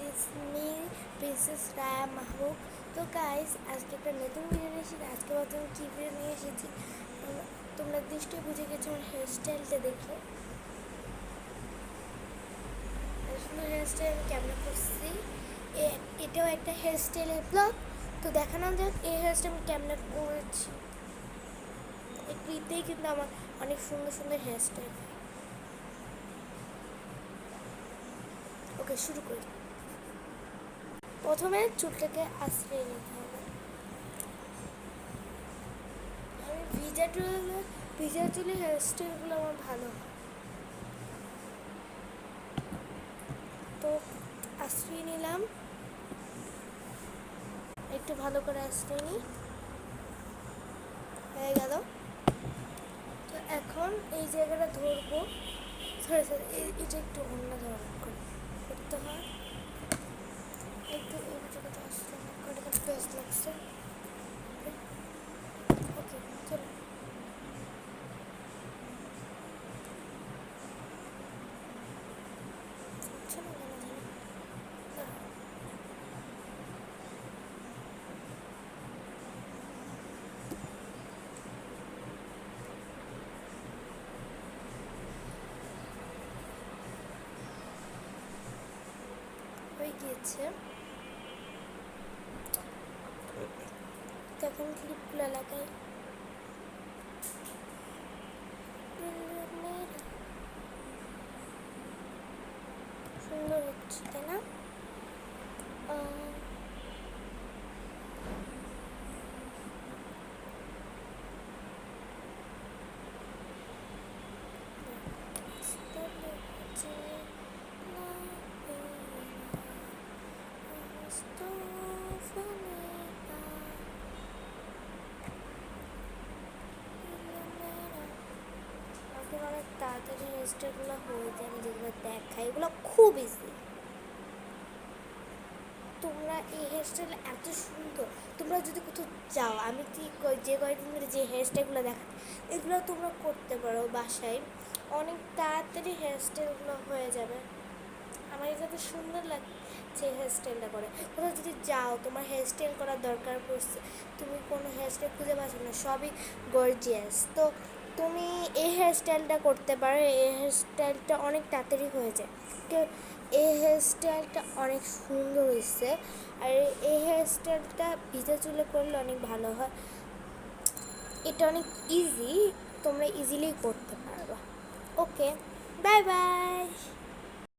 Is me princess Raya মাহবুব। তো guys, আজকে একটা নতুন ভিডিও নিয়ে এসেছি। আজকে প্রথম কী ভিডিও নিয়ে এসেছি তোমরা নিশ্চয়ই বুঝে গেছো আমার হেয়ার স্টাইলটা দেখে। সুন্দর হেয়ার স্টাইল আমি কেমন করছি, এটাও একটা হেয়ার স্টাইলের ব্লগ। তো দেখানো যাক এই হেয়ার স্টাইল আমি কেমন করেছি। এতেই কিন্তু আমার অনেক সুন্দর সুন্দর হেয়ার স্টাইল। ওকে, শুরু করি। প্রথমে চুলটাকে আশ্রয় নিতে হবে। আমি ভিজা চুলে হেয়ার স্টাইলগুলো আমার ভালো হয়। তো আশ্রয় নিলাম, একটু ভালো করে আশ্রয় নিই, হয়ে গেল। তো এখন এই জায়গাটা ধরবো, সরি এটা একটু অন্য ধরনের করতে হয়। একটু এই জায়গাটা আসলে বেস্ট লাগছে। ওকে, চলো। হচ্ছে না কেন জানি। হয়ে গিয়েছে। তখন ক্লিপগুলো লাগাই। সুন্দর হচ্ছে, তাই না? অনেক তাড়াতাড়ি হেয়ার স্টাইলগুলো হয়ে যায়। আমি যেগুলো দেখাই এগুলো খুব ইজি। তোমরা এই হেয়ার স্টাইল এত সুন্দর, তোমরা যদি কোথাও যাও, আমি ঠিক যে কয়েকদিন ধরে যে হেয়ার স্টাইলগুলো দেখাচ্ছি এগুলো তোমরা করতে পারো বাসায়। অনেক তাড়াতাড়ি হেয়ার স্টাইলগুলো হয়ে যাবে। আমার এটাতে সুন্দর লাগছে হেয়ার স্টাইলটা করে। কোথাও যদি যাও, তোমার হেয়ার স্টাইল করার দরকার পড়ছে, তুমি কোনো হেয়ার স্টাইল খুঁজে পাচ্ছ না, সবই গর্জিয়াস, তো তুমি এই হেয়ার স্টাইলটা করতে পারো। এই হেয়ার স্টাইলটা অনেক তাড়াতাড়ি হয়ে যায়। এই হেয়ার স্টাইলটা অনেক সুন্দর হয়েছে। আর এই হেয়ার স্টাইলটা ভিজা চুলে করলে অনেক ভালো হয়। এটা অনেক ইজি, তোমরা ইজিলি করতে পারবা। ওকে, বাই বাই।